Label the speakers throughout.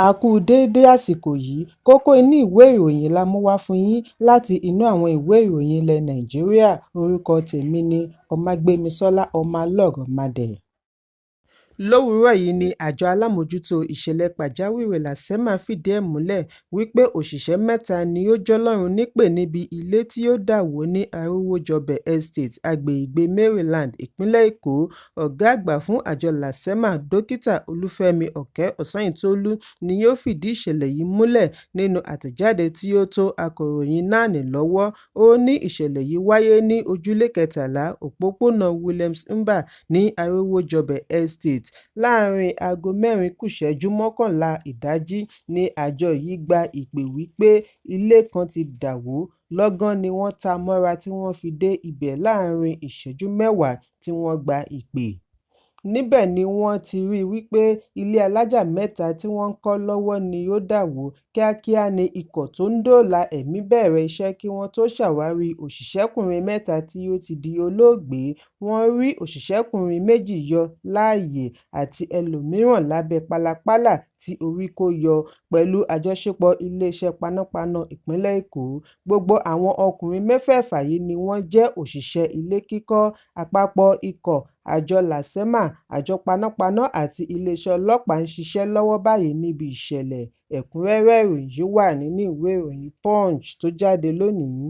Speaker 1: A kú déédé àsìkò yìí, kókó inú ìwé ìròyìn la mú wá fún yín láti inú àwọn ìwé ìròyìn ilẹ̀ Nàìjíríà. Orúkọ tèmi ni Ọmágbémisọ́lá Ọmọlọ́rọ̀mádẹ. Lówùúrọ̀ yìí ni àjọ alámòjútó ìṣẹ̀lẹ̀ pàjáwìrì LASEMA fìdí ẹ̀ múlẹ̀ wípé òṣìṣẹ́ 3 ni ó jọlọ́run nípè níbi ilé tí ó dà wó ní Arówójọbẹ̀ Estate, agbègbè Maryland, ìpínlẹ̀ Èkó. Ọ̀gá àgbà fún àjọ LASEMA, Dókítà Olúfẹ́mi Ọ̀kẹ́-Ọ̀sányìntólú ni ó fìdí ìṣẹ̀lẹ̀ yìí múlẹ̀ nínú àtẹ̀jáde tí ó tó akọ̀ròyìn NAN lọ́wọ́. Ó ní ìṣẹ̀lẹ̀ yìí wáyé ní ojúlé 13 òpópónà Williams Mba ní Arówójọbẹ̀ Estate. Láàárín aago 4:11 ìdájí ni àjọ yìí gba ìpè wípé ilé kan ti dà wó. Lọ́gán ni wọ́n ta mọ́ra tí wọ́n fi dé ibẹ̀ láàárín ìṣẹ́jú 10 tí wọ́n gba ìpè. Níbẹ̀ ni wọ́n ti rí wípé ilé alájà 3 tí wọ́n ń kọ́ lọ́wọ́ ni ó dà wó. Kíákíá ni ikọ̀ tó ń dóòlà ẹ̀mí bẹ̀rẹ̀ iṣẹ́ kí wọ́n tó ṣàwárí òṣìṣẹ́kùnrin 3 tí ó ti di olóògbé. Wọ́n rí òṣìṣẹ́kùnrin 2 yọ láàyè àti ẹlòmíràn lábẹ́ pálapàla tí orí kó yọ pẹ̀lú àjọṣepọ̀ iléeṣẹ́ panápaná ìpínlẹ̀ Èkó. Gbogbo àwọn ọkùnrin 6 yìí ni wọ́n jẹ́ òṣìṣẹ́ ilé kíkọ́. Àpapọ̀ ikọ̀ àjọ LASEMA, àjọ panápaná àti iléeṣẹ́ ọlọ́pàá ń ṣiṣẹ́ lọ́wọ́ báyìí níbi ìṣẹ̀lẹ̀. Ẹ̀kúnrẹ́rẹ́ ìròyìn yìí wà nínú ìwé ìròyìn Punch tó jáde lónìí.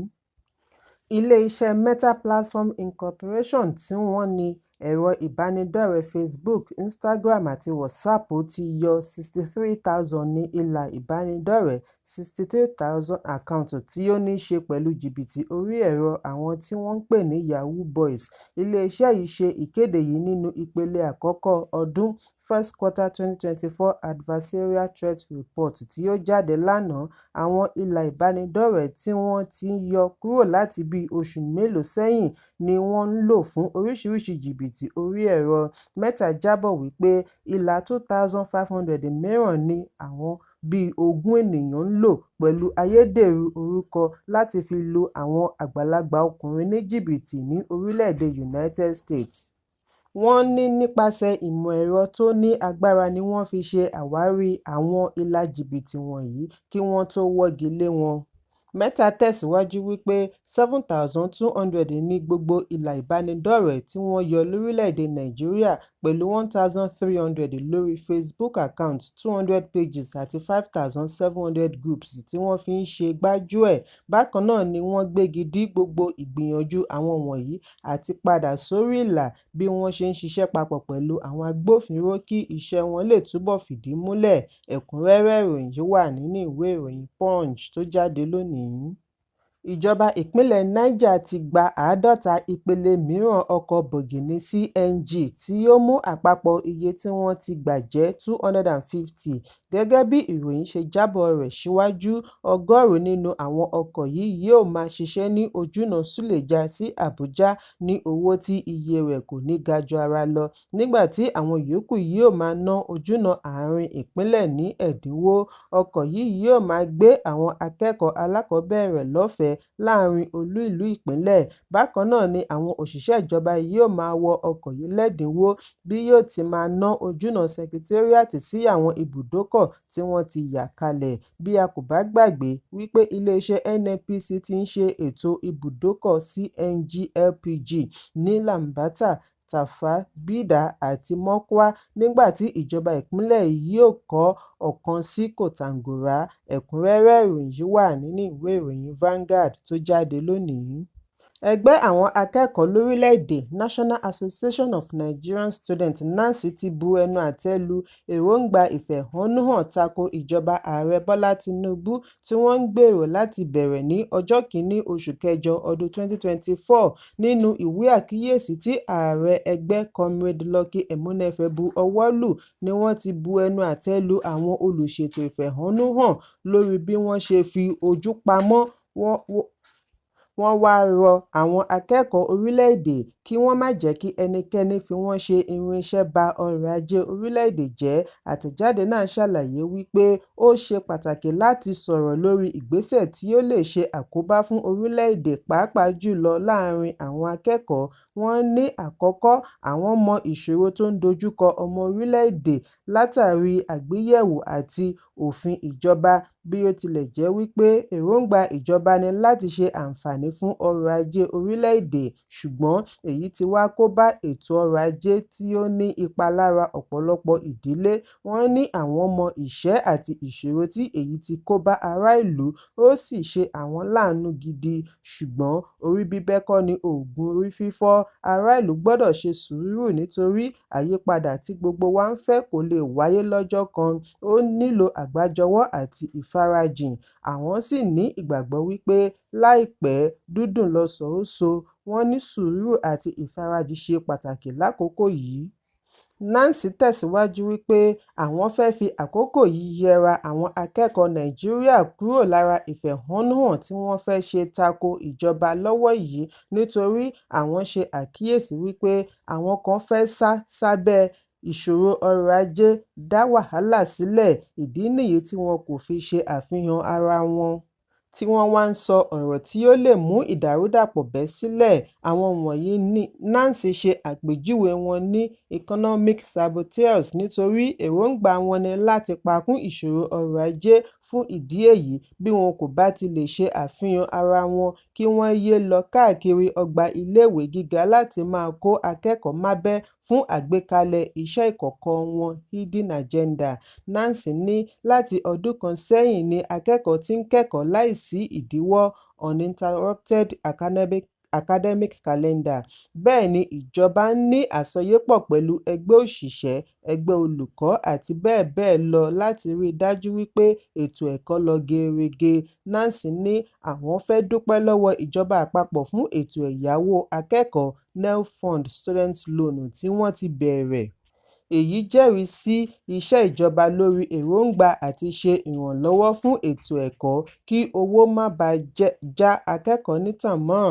Speaker 1: Ilé-iṣẹ́ Meta Platforms Incorporation tí wọ́n ní ẹ̀rọ ìbánidọ́rẹ̀ẹ́ Facebook, Instagram àti WhatsApp ti yọ 63,000 ní ìlà ìbánidọ́rẹ̀ẹ́ 63,000 àkáǹtì tí ó ní í ṣe pẹ̀lú jìbìtì orí ẹ̀rọ àwọn tí wọ́n ń pè ní Yahoo Boys. Ilé-iṣẹ́ yìí ṣe ìkéde yìí nínú ìpele àkọ́kọ́ ọdún First Quarter 2024 Adversarial Threat Report tí ó jáde lánàá. Àwọn ìlà ìbánidọ́rẹ̀ẹ́ tí wọ́n ti yọ kúrò láti bí oṣù mélòó sẹ́yìn ni wọ́n ń lò fún oríṣiríṣi jìbìtì orí ẹ̀rọ. Meta jábọ̀ wípé ìlà 2,500 mìíràn ni àwọn bíi 20 ènìyàn ń lò pẹ̀lú ayédèrú orúkọ láti fi lu àwọn àgbàlagbà ọkùnrin ní jìbìtì ní orílẹ̀-èdè United States. Wọ́n ní nípasẹ̀ ìmọ̀ ẹ̀rọ tó ní agbára ni wọ́n fi ṣe àwárí àwọn ìlà jìbìtì wọ̀nyí kí wọ́n tó wọ́gi lé wọn. Meta tẹ̀síwájú wípé 7,200 ní gbogbo ìlà ìbánidọ́rẹ̀ẹ́ tí wọ́n yọ lórílẹ̀-èdè Nàìjíríà pẹ̀lú 1,300 lórí Facebook account, 200 pages àti 5,700 groups tí wọ́n fi ń ṣe gbájúẹ̀. Bákan náà ni wọ́n gbégi dí gbogbo ìgbìyànjú àwọn wọ̀nyí àti padà sórí ìlà bí wọ́n ṣe ń ṣiṣẹ́ papọ̀ pẹ̀lú àwọn agbófinró kí iṣẹ́ wọn lè túbọ̀ fìdí múlẹ̀. Ẹ̀kúnrẹ́rẹ́ ìròyìn yìí wà nínú ìwé ìròyìn Punch tó jáde lónìí. Ìjọba ìpínlẹ̀ Niger ti gba 50 ìpele mìíràn ọkọ̀ bọ̀gìnnì CNG tí yóò mú àpapọ̀ iye tí wọ́n ti gbà jẹ́ 250. Gẹ́gẹ́ bí ìròyìn ṣe jábọ̀ rẹ̀ síwájú, 100 nínú àwọn ọkọ̀ yìí yóò máa ṣiṣẹ́ ní ojúnà Suleja sí Abuja ní owó tí iye rẹ̀ kò ní ga ju ara lọ, nígbà tí àwọn yòókù yóò máa ná ojúnà àárín ìpínlẹ̀ ní ẹ̀dínwó. Ọkọ̀ yìí yóò máa gbé àwọn akẹ́kọ̀ọ́ alákọ̀ọ́bẹ̀rẹ̀ lọ́fẹ̀ẹ́ láàrin olú ìlú ìpínlẹ̀. Bákan náà ni àwọn òṣìṣẹ́ ìjọba yóò máa wọ ọkọ̀ yìí lẹ́dínwó bí yóò ti máa ná ojúnà Secretariat sí àwọn ibùdókọ̀ tí wọ́n ti yà kalẹ̀. Bí a kò bá gbàgbé wípé iléeṣẹ́ NNPC ti ń ṣe ètò ibùdókọ̀ CNG LPG ní Lambata, Tafa, Bida àti Mokwa, nígbà tí ìjọba ìpínlẹ̀ yóò kọ́ ọ̀kan sí Kòtàngórá. Ẹ̀kúnrẹ́rẹ́ ìròyìn yìí wà nínú ìwé ìròyìn Vanguard tó jáde lónìí. Ẹgbẹ́ àwọn akẹ́kọ̀ọ́ lórílẹ̀-èdè National Association of Nigerian Students (NANS) ti bu ẹnu àtẹ́ lu èròǹgbà ìfẹ̀hónúhàn tako ìjọba Ààrẹ Bọ́lá Tinubu tí wọ́n ń gbèrò láti bẹ̀rẹ̀ ní ọjọ́ 1 oṣù kẹjọ ọdún 2024. Nínú ìwé àkíyèsí tí ààrẹ ẹgbẹ́ Comrade Lucky Emunefe bu ọwọ́ lù ni wọ́n ti bu ẹnu àtẹ́ lu àwọn olùṣètò ìfẹ̀hónúhàn lórí bí wọ́n ṣe fi ojú pamọ́. Wọ́n wá rọ àwọn akẹ́kọ̀ọ́ orílẹ̀-èdè kí wọ́n má jẹ́ kí ẹnikẹ́ni fi wọ́n ṣe irinṣẹ́ ba ọrọ̀ ajé orílẹ̀-èdè jẹ́. Àtẹ̀jáde náà ṣàlàyé wípé ó ṣe pàtàkì láti sọ̀rọ̀ lórí ìgbésẹ̀ tí ó lè ṣe àkóbá fún orílẹ̀-èdè pàápàá jùlọ láàárín àwọn akẹ́kọ̀ọ́. Wọ́n ní àkọ́kọ́, àwọn mọ ìṣòro tó ń dojúkọ ọmọ orílẹ̀-èdè látàrí àgbéyẹ̀wò àti òfin ìjọba. Bí ó tilẹ̀ jẹ́ wípé èròǹgbà ìjọba ni láti ṣe àǹfààní fún ọrọ̀ ajé orílẹ̀-èdè, ṣùgbọ́n èyí ti wá kó bá ètò ọrọ̀ ajé tí ó ní ipa lára ọ̀pọ̀lọpọ̀ ìdílé. Wọ́n ní àwọn mọ ìṣẹ́ àti ìṣòro tí èyí ti kó bá ará ìlú, ó sì ṣe àwọn láàánú gidi. Ṣùgbọ́n orí bíbẹ́ kọ́ ni oògùn orí fífọ́. Ará ìlú gbọ́dọ̀ ṣe sùúrù nítorí àyípadà tí gbogbo wa ń fẹ́ kò lè wáyé lọ́jọ́ kan. Ó nílò àgbájọwọ́ àti ìfarajìn. Àwọn sì ní ìgbàgbọ́ wípé láìpẹ́ dúdùn lọsàn ó so. Wọ́n ní sùúrù àti ìfarajìn ṣe pàtàkì lákòókò yìí. Nancy tẹ̀síwájú wípé àwọn fẹ́ fi àkókò yìí yẹra àwọn akẹ́kọ̀ọ́ Nàìjíríà kúrò lára ìfẹ̀hónúhàn tí wọ́n fẹ́ ṣe tako ìjọba lọ́wọ́ yìí, nítorí àwọn ṣe àkíyèsí wípé àwọn kan fẹ́ sá sábẹ́ ìṣòro ọrọ̀ ajé dá wàhálà sílẹ̀. Ìdí nìyí tí wọn kò fi ṣe àfihàn ara wọn, tí wọ́n wá ń sọ ọ̀rọ̀ tí ó lè mú ìdàrúdàpọ̀ bẹ́ sílẹ̀. Àwọn wọ̀nyí ní Nancy ṣe àpèjúwe wọn ní economic saboteurs nítorí èròǹgbà wọn ni láti pakún ìṣòro ọrọ̀ ajé. Fún ìdí èyí, bí wọn kò bá ti lè ṣe àfihàn ara wọn, kí wọ́n yéé lọ káàkiri ọgbà iléèwé gíga láti máa kó akẹ́kọ̀ọ́ mábẹ́ fún àgbékalẹ̀ iṣẹ́ ìkọ̀kọ̀ wọn hidden agenda. Nancy ní láti ọdún kan sẹ́yìn ni akẹ́kọ̀ọ́ ti ń kẹ́kọ̀ọ́ láìsí ìdíwọ́ uninterrupted academic calendar. Bẹ́ẹ̀ ni ìjọba ń ní àsọyépọ̀ pẹ̀lú ẹgbẹ́ òṣìṣẹ́, ẹgbẹ́ olùkọ́ àti bẹ́ẹ̀ bẹ́ẹ̀ lọ láti rí i dájú wípé ètò ẹ̀kọ́ lọ gerege. Nancy ní àwọn fẹ́ dúpẹ́ lọ́wọ́ ìjọba àpapọ̀ fún ètò ẹ̀yáwó akẹ́kọ̀ọ́ NELFund student loan tí wọ́n ti bẹ̀rẹ̀. Èyí jẹ́rìí sí iṣẹ́ ìjọba lórí èròǹgbà àti ṣe ìrànlọ́wọ́ fún ètò ẹ̀kọ́ kí owó má bàa já akẹ́kọ̀ọ́ nítàn mọ́.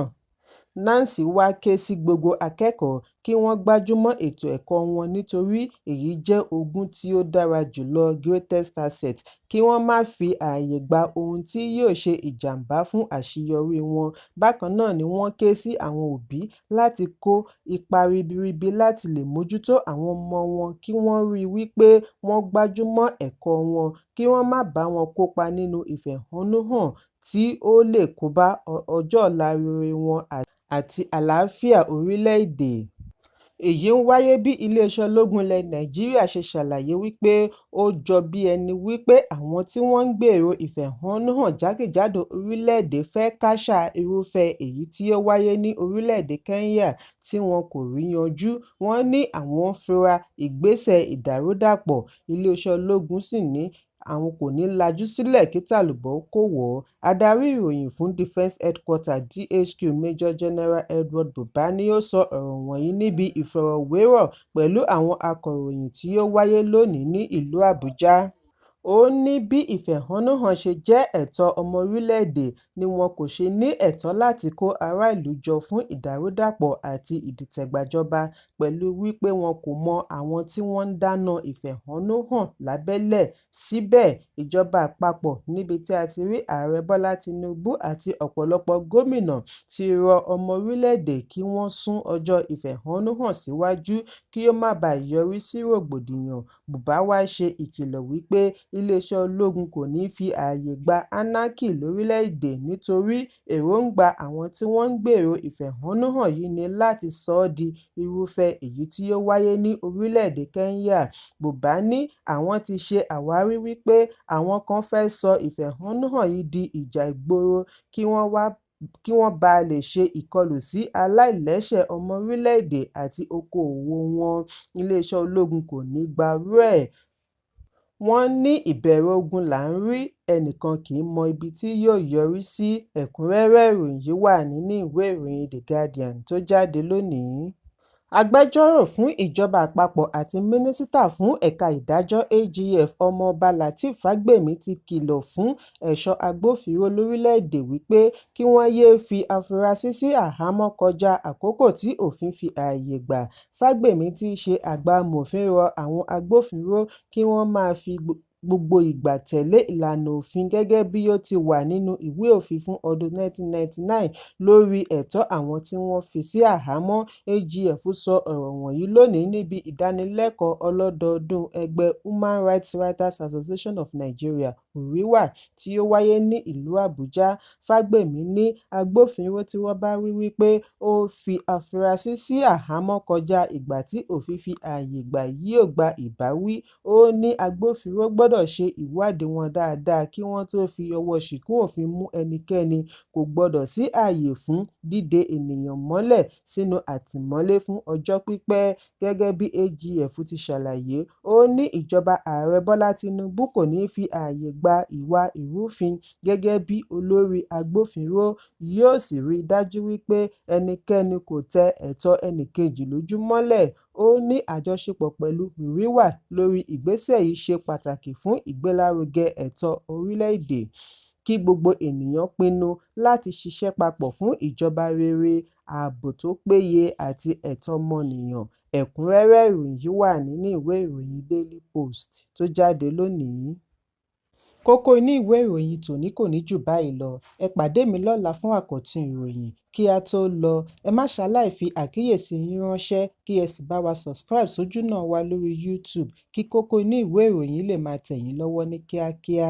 Speaker 1: Nancy wá ké sí gbogbo akẹ́kọ̀ọ́ kí wọ́n gbájúmọ́ ètò ẹ̀kọ́ wọn nítorí èyí jẹ́ ogún tí ó dára jùlọ, greatest asset. Kí wọ́n má fi ààyè gba ohun tí yóò ṣe ìjàmbá fún àṣeyọrí wọn. Bákan náà ni wọ́n ké sí àwọn òbí láti kó ipa ribiribi láti lè mójútó àwọn ọmọ wọn, kí wọ́n rí i wípé wọ́n gbájúmọ́ ẹ̀kọ́ wọn, kí wọ́n má bá wọn kópa nínú ìfẹ̀hónúhàn tí ó lè kó bá ọjọ́ ọ̀la rere wọn àti àlàáfíà orílẹ̀-èdè. Èyí ń wáyé bí iléeṣẹ́ ológun ilẹ̀ Nàìjíríà ṣe ṣàlàyé wípé ó jọ bí ẹni wípé àwọn tí wọ́n ń gbèrò ìfẹ̀hónúhàn jákèjádò orílẹ̀-èdè fẹ́ káṣá irúfẹ́ èyí tí ó wáyé ní orílẹ̀-èdè Kenya tí wọn kò rí yanjú. Wọ́n ní àwọn fura ìgbésẹ̀ ìdàrúdàpọ̀. Iléeṣẹ́ ológun sì ní àwọn kò ní lajú sílẹ̀ kí tàlùbọ̀ kó wọ̀ ọ́. Adarí ìròyìn fún Defence Headquarters DHQ Major General Edward Buba ni ó sọ ọ̀rọ̀ wọ̀nyí níbi ìfọ̀rọ̀wérọ̀ pẹ̀lú àwọn akọ̀ròyìn tí ó wáyé lónìí ní ìlú Àbújá. Ó ní bí ìfẹ̀hónúhàn ṣe jẹ́ ẹ̀tọ́ ọmọ orílẹ̀-èdè ni wọn kò ṣe ní ẹ̀tọ́ láti kó ará ìlú jọ fún ìdàrúdàpọ̀ àti ìdìtẹ̀gbàjọba, pẹ̀lú wípé wọn kò mọ àwọn tí wọ́n ń dáná ìfẹ̀hónúhàn lábẹ́lẹ̀. Síbẹ̀, ìjọba àpapọ̀, níbi tí a ti rí Ààrẹ Bọ́lá Tinubu àti ọ̀pọ̀lọpọ̀ gómìnà, ti rọ ọmọ orílẹ̀-èdè kí wọ́n sún ọjọ́ ìfẹ̀hónúhàn síwájú kí ó má bàa yọrí sí rògbòdìyàn. Buba wá ṣe ìkìlọ̀ wípé iléeṣẹ́ ológun kò ní fi ààyè gba anarchy lórílẹ̀-èdè nítorí èròǹgbà àwọn tí wọ́n ń gbèrò ìfẹ̀hónúhàn yìí ni láti sọ ọ́ di irúfẹ́ èyí tí ó wáyé ní orílẹ̀-èdè Kenya. Buba ní àwọn ti ṣe àwárí wípé àwọn kan fẹ́ sọ ìfẹ̀hónúhàn yìí di ìjà ìgboro kí wọ́n bá lè ṣe ìkọlù sí aláìlẹ́sẹ̀ ọmọ orílẹ̀-èdè àti okòòwò wọn. Iléeṣẹ́ ológun kò ní gbarú ẹ̀. Wọ́n ní ìbẹ̀rẹ̀ ogun là ń rí, ẹnìkan kì í mọ ibi tí yóò yọrí sí. Ẹ̀kúnrẹ́rẹ́ ìròyìn yìí wà nínú ìwé ìròyìn The Guardian tó jáde lónìí. Agbẹjọ́rò fún ìjọba àpapọ̀ àti mínísítà fún ẹ̀ka ìdájọ́ AGF Ọmọọba Lateef Fagbemi ti kìlọ̀ fún ẹ̀ṣọ́ agbófinró lórílẹ̀-èdè wípé kí wọ́n yéé fi afurasí sí àhámọ́ kọjá àkókò tí òfin fi ààyè gbà. Fagbemi tí í ṣe àgbà amòfin rọ àwọn agbófinró kí wọ́n máa fi gbogbo ìgbà tẹ̀lé ìlànà òfin gẹ́gẹ́ bí ó ti wà nínú ìwé òfin fún ọdún 1999 lórí ẹ̀tọ́ àwọn tí wọ́n fi sí àhámọ́. AGF sọ ọ̀rọ̀ wọ̀nyí lónìí níbi ìdánilẹ́kọ̀ọ́ ọlọ́dọọdún ẹgbẹ́ Human Rights Writers Association of Nigeria (HURIWA) tí ó wáyé ní ìlú Àbújá. Fágbèmí ní agbófinró tí wọ́n bá rí wípé ó fi afurasí sí àhámọ́ kọjá ìgbà tí òfin fi ààyè gbà yóò gba ìbáwí. Ó ní agbófinró gbọ́dọ̀ ṣe ìwádìí wọn dáadáa kí wọ́n tó fi ọwọ́ ṣìkún òfin mú ẹnikẹ́ni. Kò gbọ́dọ̀ sí ààyè fún díde ènìyàn mọ́lẹ̀ sínú àtìmọ́lé fún ọjọ́ pípẹ́. Gẹ́gẹ́ bí AGF ti ṣàlàyé, ó ní ìjọba Ààrẹ Bọ́lá Tinubu kò ní fi ààyè gba ìwà ìrúfin gẹ́gẹ́ bí olórí agbófinró, yóò sì rí i dájú wípé ẹnikẹ́ni kò tẹ ẹ̀tọ́ ẹnìkejì lójú mọ́lẹ̀. Ó ní àjọṣepọ̀ pẹ̀lú HURIWA lórí ìgbésẹ̀ yìí ṣe pàtàkì fún ìgbélárugẹ ẹ̀tọ́ orílẹ̀-èdè. Kí gbogbo ènìyàn pinnu láti ṣiṣẹ́ papọ̀ fún ìjọba rere, ààbò tó péye àti ẹ̀tọ́ ọmọnìyàn. Ẹ̀kúnrẹ́rẹ́ ìròyìn yìí wà nínú ìwé ìròyìn Daily Post tó jáde lónìí. Kókó inú ìwé ìròyìn tòní kò ní jù báyìí lọ. Ẹ pàdé mi lọ́la fún àkọ́tún ìròyìn. Kí a tó lọ, ẹ má ṣaláì fi àkíyèsí yín ránṣẹ́ kí ẹ sì bá wa subscribe sójú náà wa lórí YouTube kí kókó inú ìwé ìròyìn lè máa tẹ̀ yín lọ́wọ́ ní kíákíá.